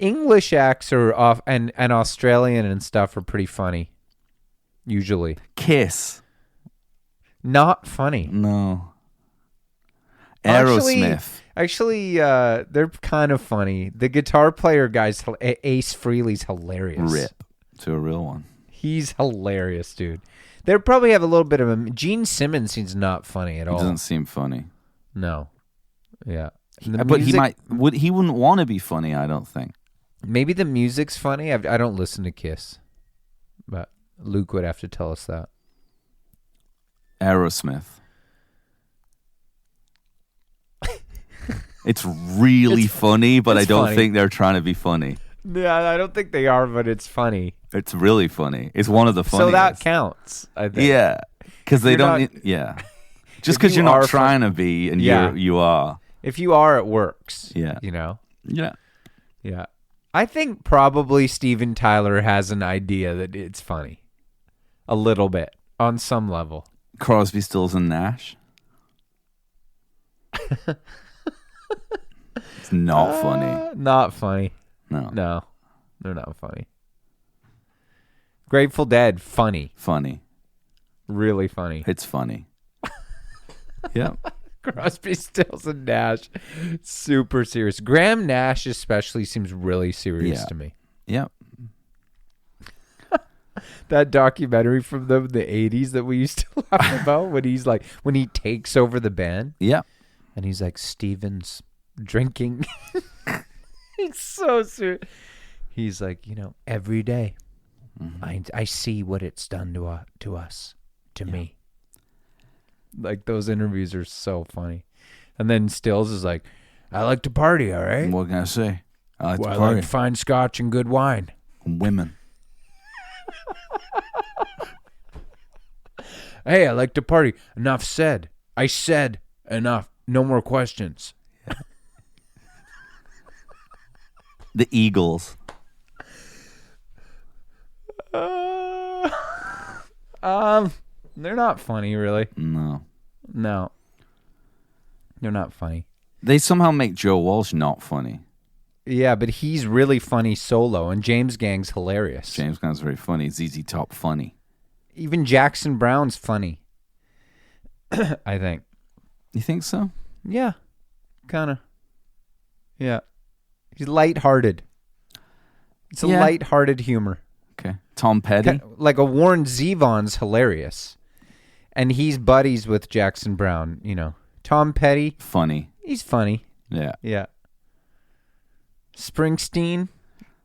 English acts are off, and Australian and stuff are pretty funny. Usually. Kiss. Not funny. No. Aerosmith. Actually, they're kind of funny. The guitar player guy's Ace Frehley's hilarious. Rip to a real one. He's hilarious, dude. They probably have a little bit of a... Gene Simmons seems not funny at all. He doesn't seem funny. No. Yeah. But he wouldn't want to be funny, I don't think. Maybe the music's funny. I don't listen to Kiss. But Luke would have to tell us that. Aerosmith. It's really funny, but I don't think they're trying to be funny. Yeah, I don't think they are, but it's funny. It's really funny. It's one of the funniest. So that counts, I think. Yeah, because they don't... Just because you're not trying to be, and you are. If you are, it works. Yeah. You know? Yeah. Yeah. I think probably Steven Tyler has an idea that it's funny. A little bit. On some level. Crosby, Stills, and Nash. It's not funny. Not funny. No. They're not funny. Grateful Dead, funny. Funny. Really funny. It's funny. Yeah. Crosby, Stills, and Nash, super serious. Graham Nash especially seems really serious to me. Yeah. That documentary from the 80s that we used to laugh about when he takes over the band. Yeah. And he's like, Steven's drinking. He's so serious. He's like, every day I see what it's done to us, to me. Like, those interviews are so funny. And then Stills is like, I like to party, all right? What can I say? I like to party. I like fine scotch and good wine. Women. Hey, I like to party. Enough said. I said enough. No more questions. Yeah. The Eagles. They're not funny, really. No. They're not funny. They somehow make Joe Walsh not funny. Yeah, but he's really funny solo, and James Gang's hilarious. James Gang's very funny. ZZ Top funny. Even Jackson Brown's funny. I think. You think so? Yeah. Kind of. Yeah. He's lighthearted. It's a lighthearted humor. Okay. Tom Petty? Like a Warren Zevon's hilarious. And he's buddies with Jackson Brown, Tom Petty. Funny. He's funny. Yeah. Yeah. Springsteen.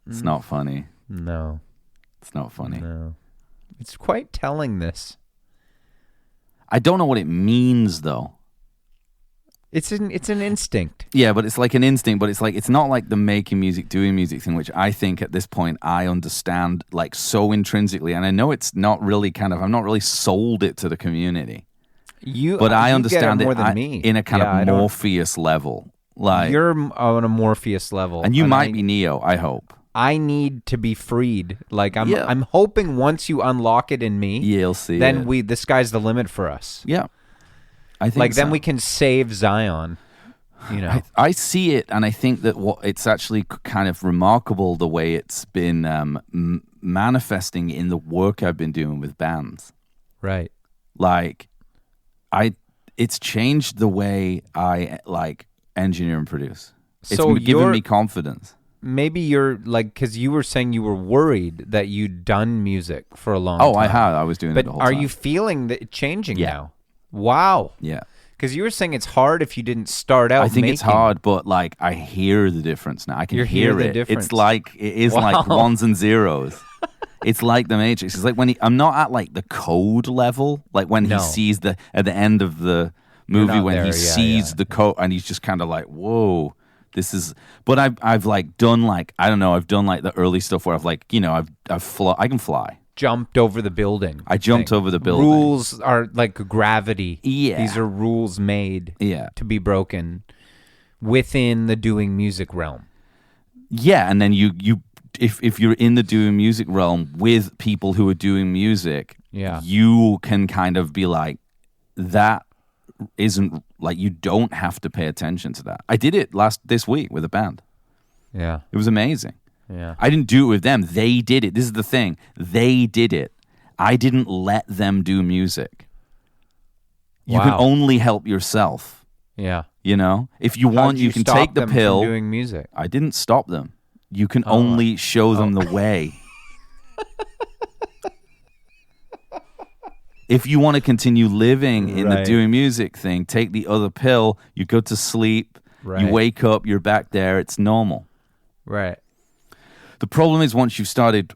It's not funny. No. It's not funny. No. It's quite telling, this. I don't know what it means, though. It's an instinct. Yeah, but it's like an instinct, but it's not like the making music, doing music thing, which I think at this point I understand like so intrinsically. And I know it's not really I'm not really sold it to the community. But I understand it more it than me. In a kind of Morpheus level. Like you're on a Morpheus level. And you might be Neo, I hope. I need to be freed. Like I'm hoping once you unlock it in me, you'll see. Then the sky's the limit for us. Yeah. I think then we can save Zion. I see it, and I think that it's actually kind of remarkable the way it's been manifesting in the work I've been doing with bands. Right. Like, it's changed the way I engineer and produce. It's given me confidence. Maybe you're because you were saying you were worried that you'd done music for a long time. I had. I was doing it the whole time. But are you feeling that changing now? Wow. Yeah. Because you were saying it's hard if you didn't start out. I think it's hard, but I hear the difference now. I can hear the it. Difference. It's like it is like ones and zeros. It's like the Matrix. It's like when I'm not at the code level, like when he sees at the end of the movie when he sees the code and he's just kind of like, whoa, this is. But I've done I don't know. I've done the early stuff where I've I can fly. Jumped over the building. I jumped over the building. Rules are like gravity. Yeah. These are rules made to be broken within the doing music realm. Yeah, and then if you're in the doing music realm with people who are doing music, you can kind of be like, that isn't you don't have to pay attention to that. I did it this week with a band. Yeah. It was amazing. Yeah. I didn't do it with them. They did it. This is the thing. They did it. I didn't let them do music. You can only help yourself. Yeah. You know? If you want, you can take the pill. From doing music? I didn't stop them. You can only show them the way. If you want to continue living in the doing music thing, take the other pill, you go to sleep, you wake up, you're back there, it's normal. Right. The problem is once you've started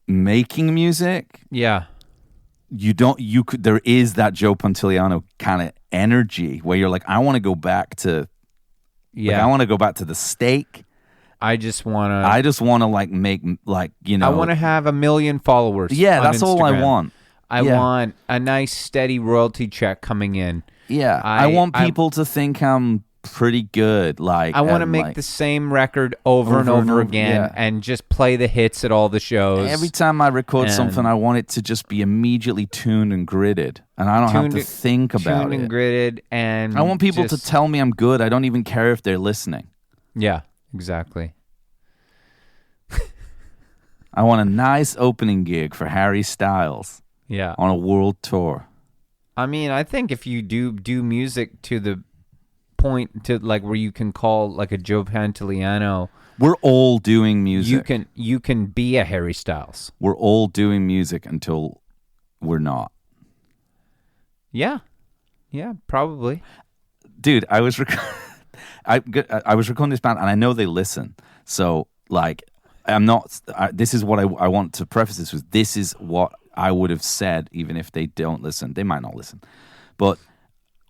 making music, there is that Joe Pantoliano kind of energy where you're like, I want to go back to the steak. I just want to like make like, you know, I want to have 1 million followers. Yeah, that's Instagram. all I want. I want a nice steady royalty check coming in. Yeah, I want people to think I'm pretty good. Like I want to make the same record over and over again and just play the hits at all the shows. Every time I record something, I want it to just be immediately tuned and gridded, and I don't have to think about tuned it. And gridded, and I want people to tell me I'm good. I don't even care if they're listening. Yeah, exactly. I want a nice opening gig for Harry Styles. Yeah, on a world tour. I mean, I think if you do music to the point to like where you can call like a Joe Pantoliano, we're all doing music. You can be a Harry Styles. We're all doing music until we're not. Yeah, probably. Dude, I was recording this band, and I know they listen. So like, this is what I want to preface this with. This is what I would have said even if they don't listen. They might not listen. But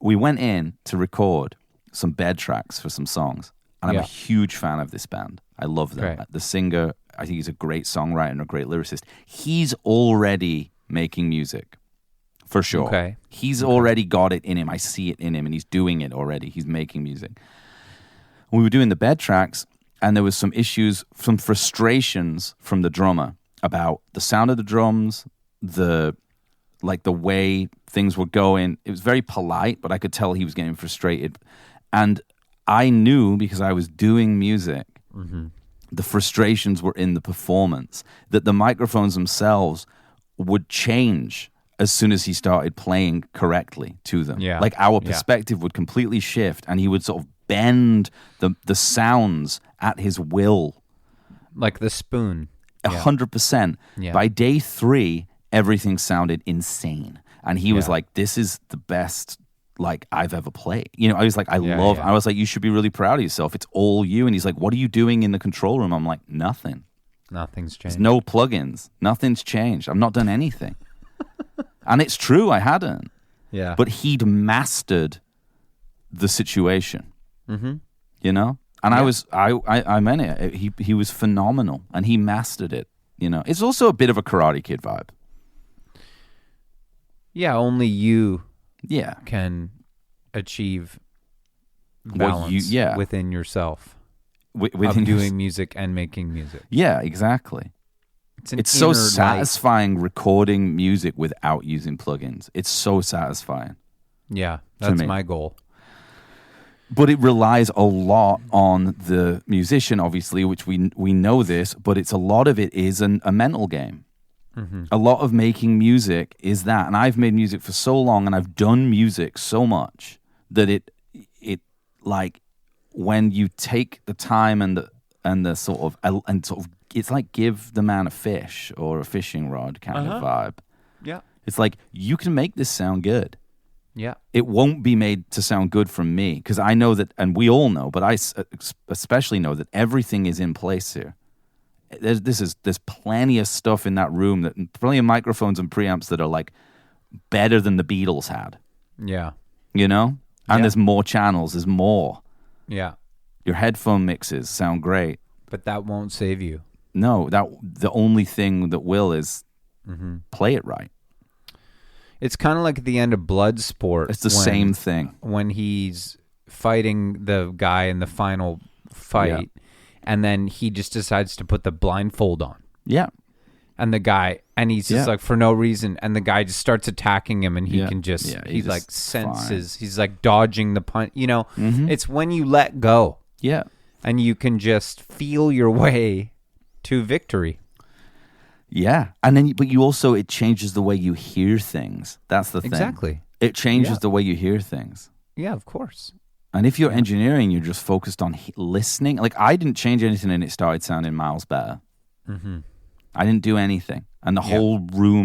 we went in to record some bed tracks for some songs. And I'm a huge fan of this band. I love them. Right. The singer, I think he's a great songwriter and a great lyricist. He's already making music, for sure. Okay. He's already got it in him. I see it in him, and he's doing it already. He's making music. We were doing the bed tracks, and there was some issues, some frustrations from the drummer about the sound of the drums, the way things were going. It was very polite, but I could tell he was getting frustrated. And I knew, because I was doing music, the frustrations were in the performance, that the microphones themselves would change as soon as he started playing correctly to them. Yeah. Like our perspective would completely shift, and he would sort of bend the sounds at his will. Like the spoon. 100%. Yeah. By day 3, everything sounded insane. And he was like, this is the best like I've ever played. You know, I was like, I was like, you should be really proud of yourself. It's all you. And he's like, what are you doing in the control room? I'm like, nothing. Nothing's changed. There's no plugins. Nothing's changed. I've not done anything. And it's true, I hadn't. Yeah. But he'd mastered the situation. You know? And I meant it. He was phenomenal, and he mastered it. You know, it's also a bit of a Karate Kid vibe. Yeah, only you can achieve balance within yourself. Within doing music and making music. Yeah, exactly. It's so satisfying recording music without using plugins. It's so satisfying. Yeah, that's my goal. But it relies a lot on the musician, obviously, which we know this, but a lot of it is a mental game. A lot of making music is that. And I've made music for so long, and I've done music so much that it like when you take the time and the sort of it's like give the man a fish or a fishing rod kind of vibe. Yeah. It's like, you can make this sound good. Yeah. It won't be made to sound good from me, because I know that, and we all know, but I especially know that everything is in place here. There's plenty of stuff in that room, plenty of microphones and preamps that are like better than the Beatles had. Yeah. You know? And there's more channels, there's more. Yeah. Your headphone mixes sound great. But that won't save you. No, the only thing that will is play it right. It's kind of like at the end of Bloodsport. It's the same thing. When he's fighting the guy in the final fight, and then he just decides to put the blindfold on. Yeah. And the guy, and he's just like, for no reason, and the guy just starts attacking him, and he can just, he like senses, he's like dodging the punch. You know, it's when you let go. Yeah. And you can just feel your way to victory. Yeah. And then, but you also, it changes the way you hear things. That's the thing. Exactly. It changes the way you hear things. Yeah, of course. And if you're engineering, you're just focused on listening. Like, I didn't change anything and it started sounding miles better. I didn't do anything. And the whole room